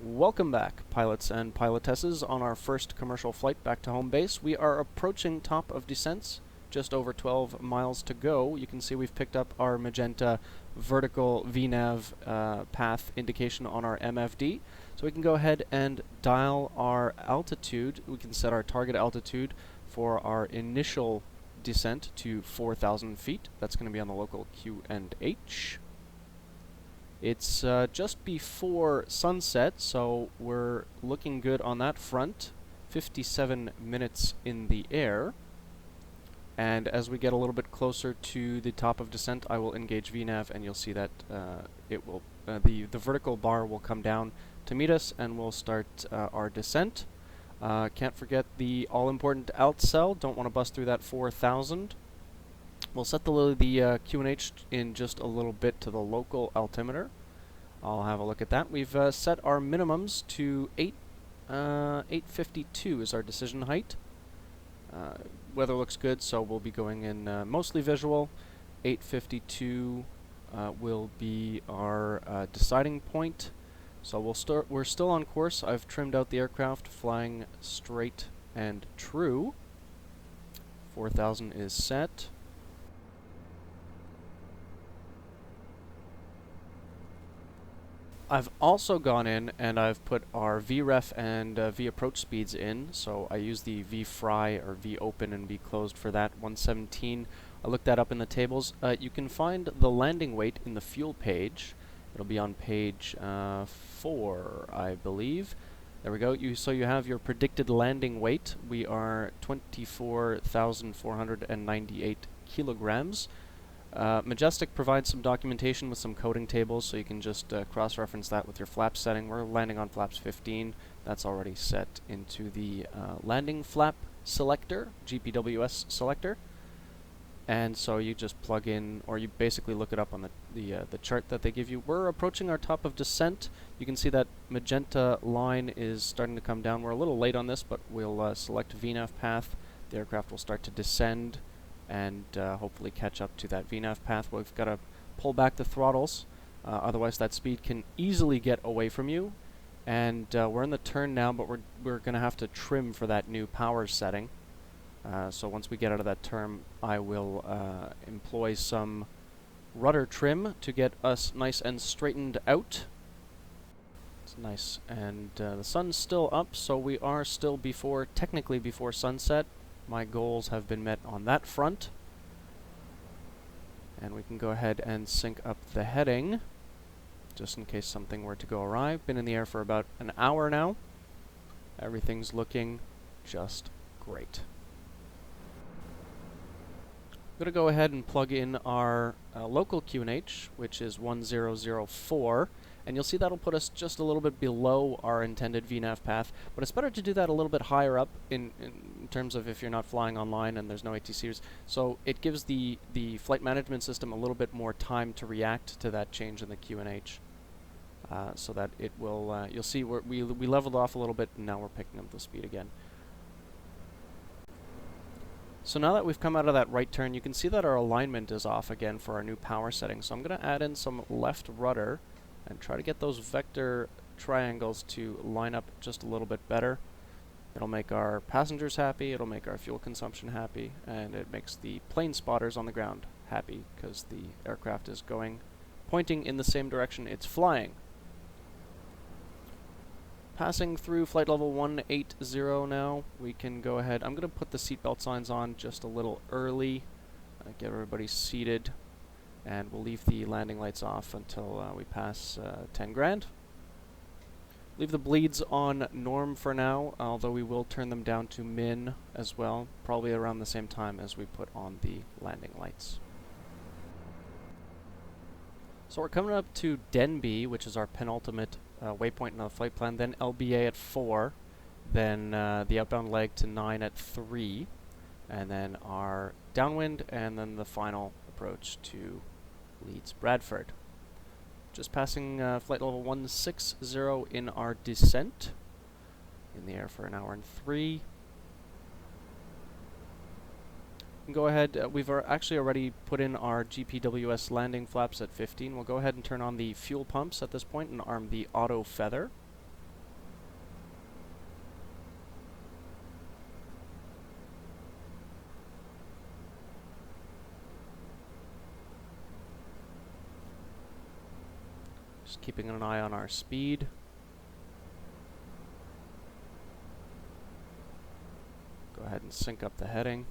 Welcome back, pilots and pilotesses, on our first commercial flight back to home base. We are approaching top of descents, just over 12 miles to go. You can see we've picked up our magenta vertical VNAV path indication on our MFD. So we can go ahead and dial our altitude. We can set our target altitude for our initial descent to 4,000 feet. That's going to be on the local QNH. It's just before sunset, so we're looking good on that front. 57 minutes in the air. And as we get a little bit closer to the top of descent, I will engage VNAV, and you'll see that it will the vertical bar will come down to meet us, and we'll start our descent. Can't forget the all-important alt cell. Don't want to bust through that 4,000. We'll set the QNH in just a little bit to the local altimeter. I'll have a look at that. We've set our minimums to 852 is our decision height. Weather looks good, so we'll be going in mostly visual. 852 will be our deciding point. So we're still on course. I've trimmed out the aircraft, flying straight and true. 4,000 is set. I've also gone in and I've put our VREF and VApproach speeds in, so I use the VFry or VOpen and VClosed for that. 117. I looked that up in the tables. You can find the landing weight in the fuel page. It'll be on page 4, I believe. There we go. So you have your predicted landing weight. We are 24,498 kilograms. Majestic provides some documentation with some coding tables, so you can just cross-reference that with your flap setting. We're landing on flaps 15. That's already set into the landing flap selector, GPWS selector. And so you just plug in, or you basically look it up on the chart that they give you. We're approaching our top of descent. You can see that magenta line is starting to come down. We're a little late on this, but we'll select VNAV path. The aircraft will start to descend and hopefully catch up to that VNAV path. We've got to pull back the throttles, otherwise that speed can easily get away from you. And we're in the turn now, but we're going to have to trim for that new power setting. So once we get out of that turn, I will employ some rudder trim to get us nice and straightened out. It's nice, and the sun's still up, so we are still technically before sunset. My goals have been met on that front. And we can go ahead and sync up the heading, just in case something were to go awry. Been in the air for about an hour now. Everything's looking just great. I'm going to go ahead and plug in our local QNH, which is 1004. And you'll see that'll put us just a little bit below our intended VNAV path, but it's better to do that a little bit higher up in terms of if you're not flying online and there's no ATCs. So it gives the flight management system a little bit more time to react to that change in the QNH, so that it will, you'll see we leveled off a little bit and now we're picking up the speed again. So now that we've come out of that right turn, you can see that our alignment is off again for our new power setting. So I'm going to add in some left rudder and try to get those vector triangles to line up just a little bit better. It'll make our passengers happy, it'll make our fuel consumption happy, and it makes the plane spotters on the ground happy because the aircraft is pointing in the same direction it's flying. Passing through flight level 180 now, we can go ahead. I'm going to put the seatbelt signs on just a little early, get everybody seated. And we'll leave the landing lights off until we pass 10 grand. Leave the bleeds on norm for now, although we will turn them down to min as well, probably around the same time as we put on the landing lights. So we're coming up to Denby, which is our penultimate waypoint in the flight plan, then LBA at 4, then the outbound leg to 9 at 3, and then our downwind, and then the final approach to Leeds, Bradford. Just passing flight level 160 in our descent. In the air for an hour and 3. Go ahead, we've actually already put in our GPWS landing flaps at 15. We'll go ahead and turn on the fuel pumps at this point and arm the auto feather. keeping an eye on our speed. Go ahead and sync up the heading.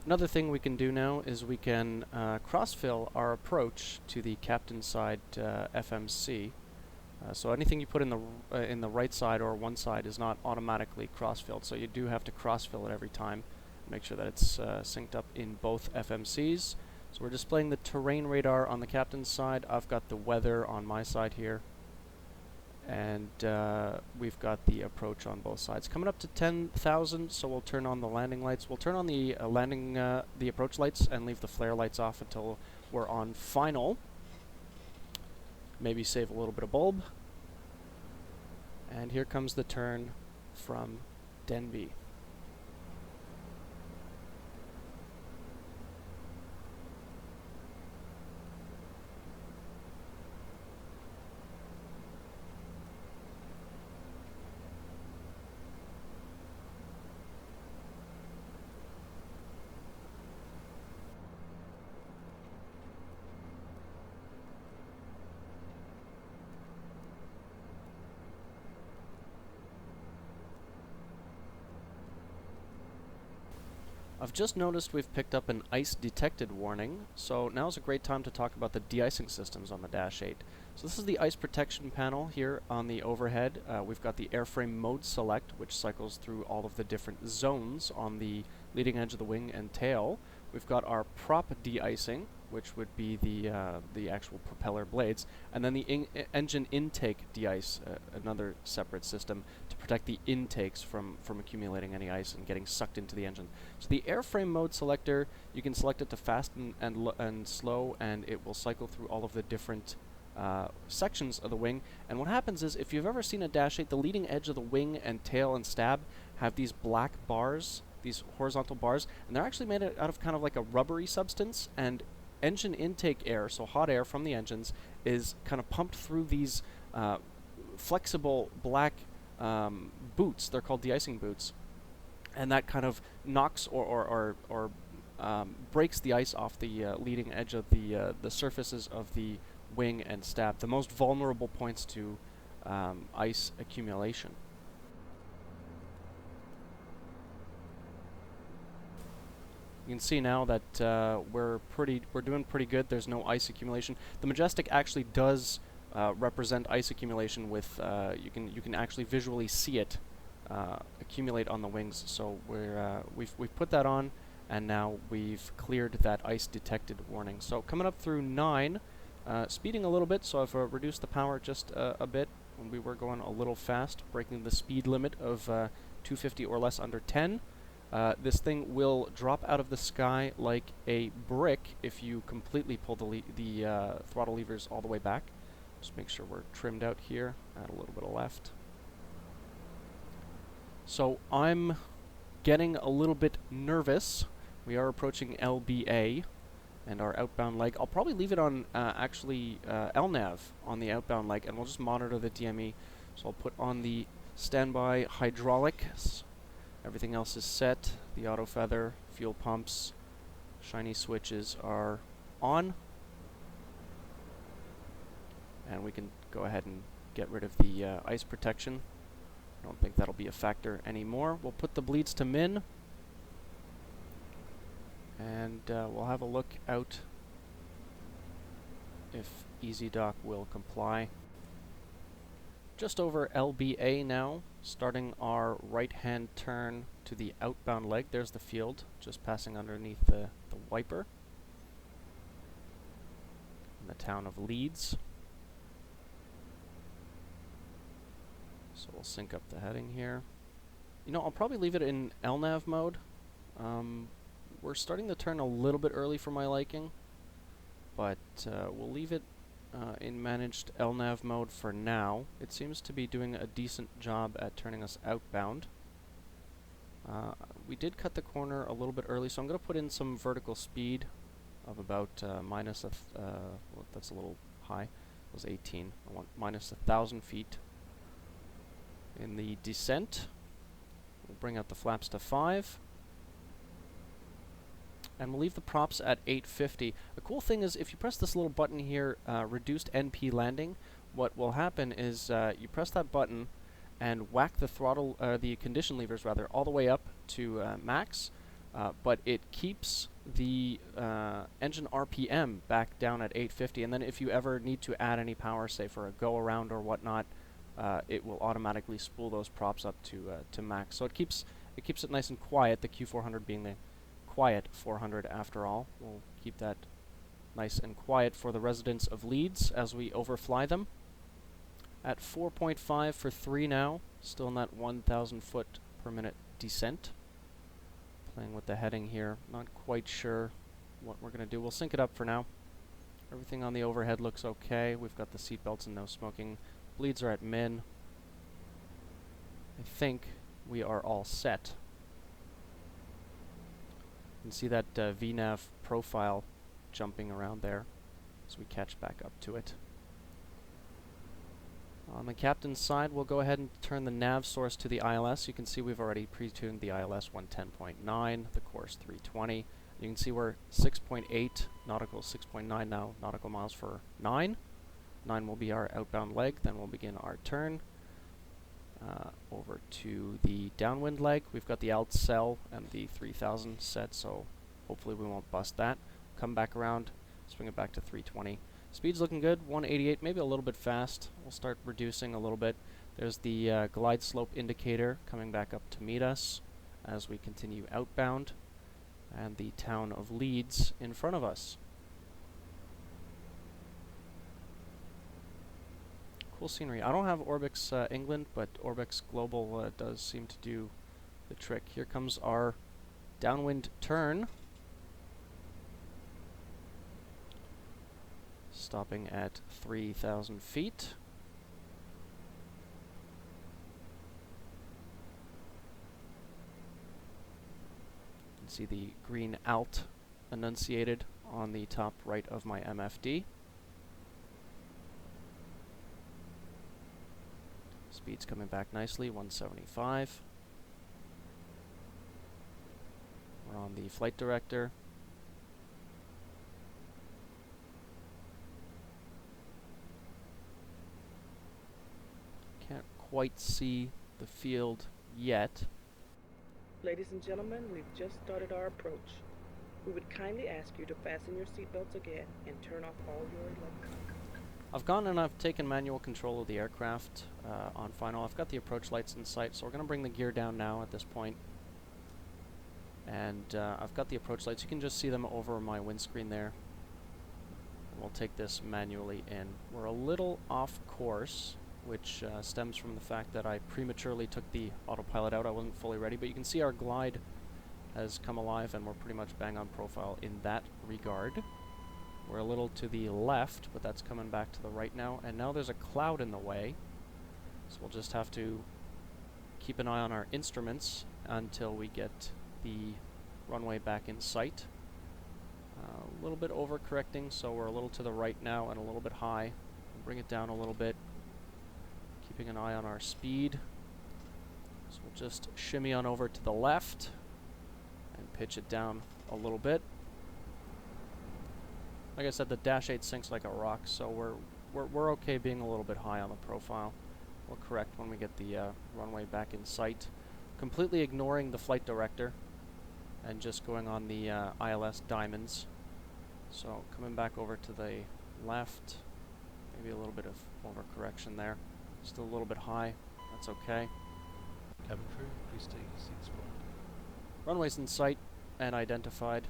Another thing we can do now is we can cross-fill our approach to the captain side FMC. So anything you put in the right side or one side is not automatically cross-filled, so you do have to cross-fill it every time. Make sure that it's synced up in both FMCs. So we're displaying the terrain radar on the captain's side. I've got the weather on my side here. And we've got the approach on both sides. Coming up to 10,000, so we'll turn on the landing lights. We'll turn on the the approach lights and leave the flare lights off until we're on final. Maybe save a little bit of bulb. And here comes the turn from Denbigh. I've just noticed we've picked up an ice detected warning, so now's a great time to talk about the de-icing systems on the Dash 8. So this is the ice protection panel here on the overhead. We've got the airframe mode select, which cycles through all of the different zones on the leading edge of the wing and tail. We've got our prop de-icing, which would be the actual propeller blades, and then the engine intake de-ice, another separate system to protect the intakes from accumulating any ice and getting sucked into the engine. So the airframe mode selector, you can select it to fast and slow, and it will cycle through all of the different sections of the wing. And what happens is, if you've ever seen a Dash 8, the leading edge of the wing and tail and stab have these black bars, these horizontal bars, and they're actually made out of kind of like a rubbery substance, and engine intake air, so hot air from the engines, is kind of pumped through these flexible black boots. They're called de-icing boots, and that kind of knocks or breaks the ice off the leading edge of the surfaces of the wing and stab, the most vulnerable points to ice accumulation. You can see now that we're doing pretty good. There's no ice accumulation. The Majestic actually does represent ice accumulation with you can actually visually see it accumulate on the wings. So we've put that on, and now we've cleared that ice detected warning. So coming up through 9, speeding a little bit. So I've reduced the power just a bit. When we were going a little fast, breaking the speed limit of 250 or less under 10. This thing will drop out of the sky like a brick if you completely pull the throttle levers all the way back. Just make sure we're trimmed out here. Add a little bit of left. So I'm getting a little bit nervous. We are approaching LBA and our outbound leg. I'll probably leave it on LNAV on the outbound leg, and we'll just monitor the DME. So I'll put on the standby hydraulics. Everything else is set. The auto feather, fuel pumps, shiny switches are on. And we can go ahead and get rid of the ice protection. I don't think that'll be a factor anymore. We'll put the bleeds to min. And we'll have a look out if EZdok will comply. Just over LBA now, starting our right-hand turn to the outbound leg. There's the field, just passing underneath the wiper. In the town of Leeds. So we'll sync up the heading here. You know, I'll probably leave it in LNAV mode. We're starting the turn a little bit early for my liking, but we'll leave it in managed LNAV mode for now. It seems to be doing a decent job at turning us outbound. We did cut the corner a little bit early, so I'm going to put in some vertical speed of about well, that's a little high. It was 18. I want minus 1,000 feet. In the descent, we'll bring out the flaps to 5. And we'll leave the props at 850. The cool thing is if you press this little button here, reduced NP landing, what will happen is you press that button and whack the throttle, the condition levers rather, all the way up to max, but it keeps the engine RPM back down at 850, and then if you ever need to add any power, say for a go-around or whatnot, it will automatically spool those props up to max. So it keeps it nice and quiet, the Q400 being the quiet 400 after all. We'll keep that nice and quiet for the residents of Leeds as we overfly them. At 4.5 for 3 now, still in that 1,000 foot per minute descent. Playing with the heading here, not quite sure what we're going to do. We'll sync it up for now. Everything on the overhead looks okay. We've got the seat belts and no smoking. Bleeds are at min. I think we are all set. You can see that VNAV profile jumping around there as we catch back up to it. On the captain's side, we'll go ahead and turn the nav source to the ILS. You can see we've already pre-tuned the ILS 110.9, the course 320. You can see we're 6.8 nautical, 6.9 now nautical miles for 9. 9 will be our outbound leg, then we'll begin our turn. Over to the downwind leg. We've got the alt cell and the 3000 set, so hopefully we won't bust that. Come back around, swing it back to 320. Speed's looking good, 188, maybe a little bit fast. We'll start reducing a little bit. There's the glide slope indicator coming back up to meet us as we continue outbound, and the town of Leeds in front of us. Cool scenery. I don't have Orbx England, but Orbx Global does seem to do the trick. Here comes our downwind turn. Stopping at 3,000 feet. You can see the green alt enunciated on the top right of my MFD. Speed's coming back nicely, 175. We're on the flight director. Can't quite see the field yet. Ladies and gentlemen, we've just started our approach. We would kindly ask you to fasten your seatbelts again and turn off all your electronics. I've gone and I've taken manual control of the aircraft on final. I've got the approach lights in sight, so we're going to bring the gear down now at this point. And I've got the approach lights. You can just see them over my windscreen there. We'll take this manually in. We're a little off course, which stems from the fact that I prematurely took the autopilot out. I wasn't fully ready, but you can see our glide has come alive and we're pretty much bang on profile in that regard. We're a little to the left, but that's coming back to the right now, and now there's a cloud in the way, so we'll just have to keep an eye on our instruments until we get the runway back in sight. A little bit overcorrecting, so we're a little to the right now and a little bit high. We'll bring it down a little bit, keeping an eye on our speed. So we'll just shimmy on over to the left and pitch it down a little bit. Like I said, the Dash 8 sinks like a rock, so we're okay being a little bit high on the profile. We'll correct when we get the runway back in sight. Completely ignoring the flight director and just going on the ILS diamonds. So coming back over to the left, maybe a little bit of overcorrection there. Still a little bit high, that's okay. Cabin crew, please take your seats forward. Runway's in sight and identified.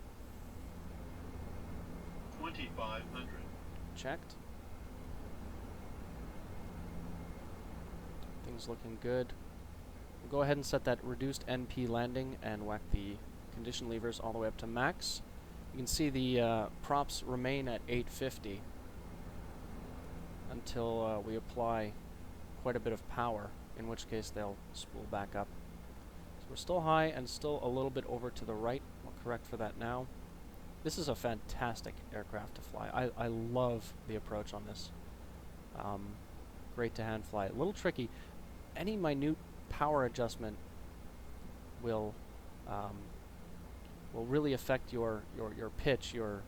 2500. Checked. Things looking good. We'll go ahead and set that reduced NP landing and whack the condition levers all the way up to max. You can see the props remain at 850 until we apply quite a bit of power, in which case they'll spool back up. So we're still high and still a little bit over to the right. We'll correct for that now. This is a fantastic aircraft to fly. I love the approach on this. Great to hand fly. A little tricky. Any minute power adjustment will really affect your pitch, your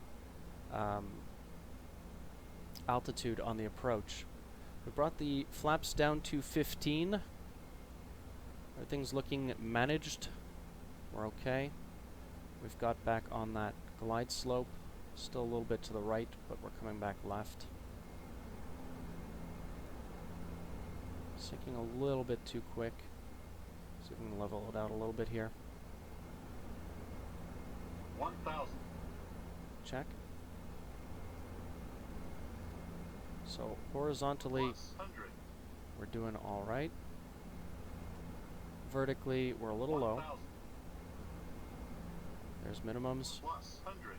altitude on the approach. We brought the flaps down to 15. Everything's looking managed. We're okay. We've got back on that glide slope. Still a little bit to the right, but we're coming back left. Sinking a little bit too quick. See if we can level it out a little bit here. 1,000. Check. So horizontally, +100. we're doing all right. Vertically, we're a little low. 1,000. There's minimums. +100.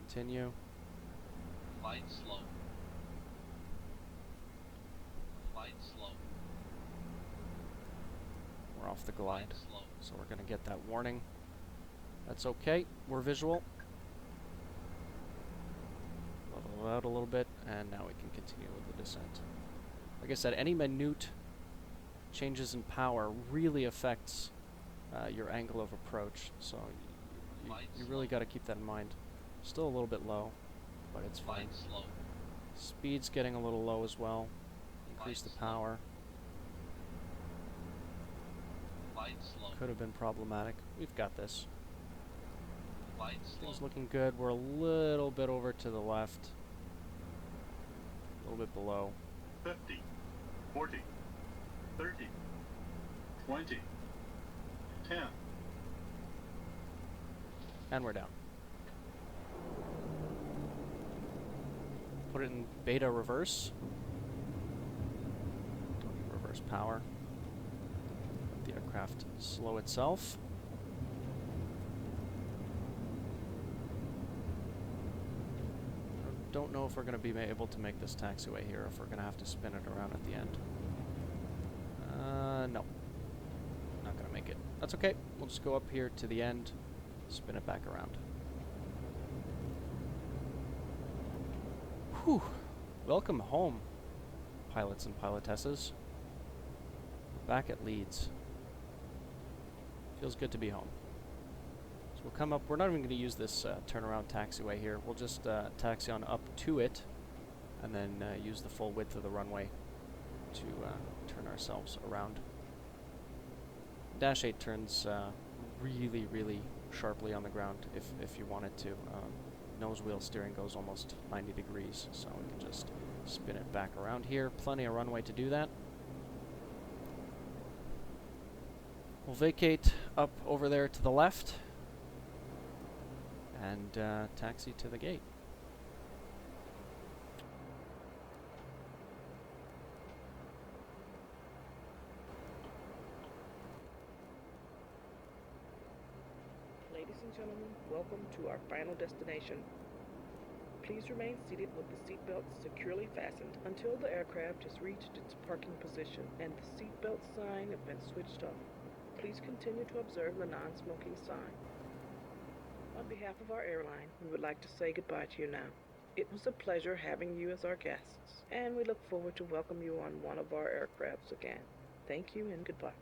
Continue. Flight slow. Flight slow. We're off the glide. Flight slow. So we're going to get that warning. That's okay. We're visual. Level it out a little bit, and now we can continue with the descent. Like I said, any minute changes in power really affects your angle of approach. So you really got to keep that in mind. Still a little bit low, but it's fine. Flight slow. Speed's getting a little low as well. Increase the power. Flight slow. Could have been problematic. We've got this. Flight slow. Things looking good. We're a little bit over to the left. A little bit below. 50. 40. 30. 20. 10. And we're down. Put it in beta reverse. Don't need reverse power. Let the aircraft slow itself. Don't know if we're going to be able to make this taxiway here, if we're going to have to spin it around at the end. No. Not going to make it. That's okay. We'll just go up here to the end, spin it back around. Whew. Welcome home, pilots and pilotesses. We're back at Leeds. Feels good to be home. So we'll come up. We're not even going to use this turnaround taxiway here. We'll just taxi on up to it, and then use the full width of the runway to turn ourselves around. Dash 8 turns really, really sharply on the ground if you wanted to. Nose wheel steering goes almost 90 degrees, so we can just spin it back around here. Plenty of runway to do that. We'll vacate up over there to the left and taxi to the gate. Ladies and gentlemen, welcome to our final destination. Please remain seated with the seatbelts securely fastened until the aircraft has reached its parking position and the seatbelt sign has been switched off. Please continue to observe the non-smoking sign. On behalf of our airline, we would like to say goodbye to you now. It was a pleasure having you as our guests, and we look forward to welcome you on one of our aircrafts again. Thank you and goodbye.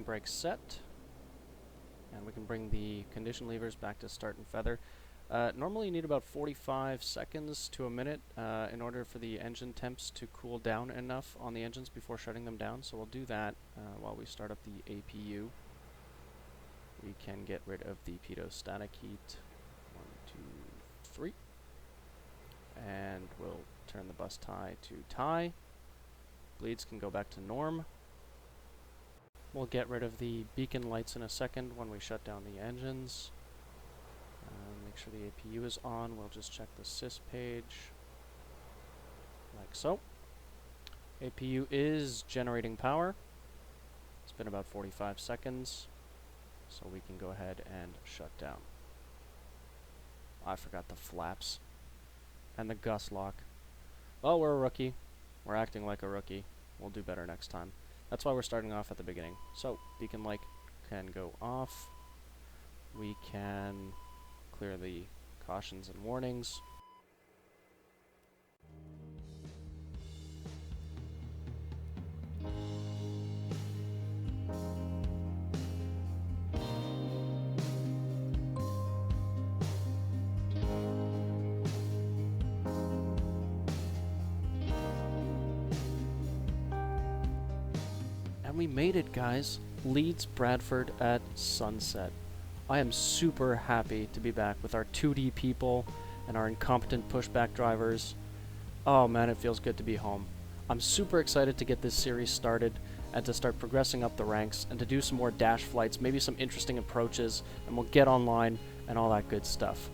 handbrake set. And we can bring the condition levers back to start and feather. Normally you need about 45 seconds to a minute in order for the engine temps to cool down enough on the engines before shutting them down. So we'll do that while we start up the APU. We can get rid of the pitot static heat. 1, 2, 3. And we'll turn the bus tie to tie. Bleeds can go back to norm. We'll get rid of the beacon lights in a second when we shut down the engines. Make sure the APU is on. We'll just check the sys page, like so. APU is generating power. It's been about 45 seconds, so we can go ahead and shut down. I forgot the flaps and the gust lock. Well, we're a rookie. We're acting like a rookie. We'll do better next time. That's why we're starting off at the beginning. So, beacon light can go off. We can clear the cautions and warnings. And we made it, guys. Leeds, Bradford at sunset. I am super happy to be back with our 2D people and our incompetent pushback drivers. Oh man, it feels good to be home. I'm super excited to get this series started and to start progressing up the ranks and to do some more dash flights, maybe some interesting approaches, and we'll get online and all that good stuff.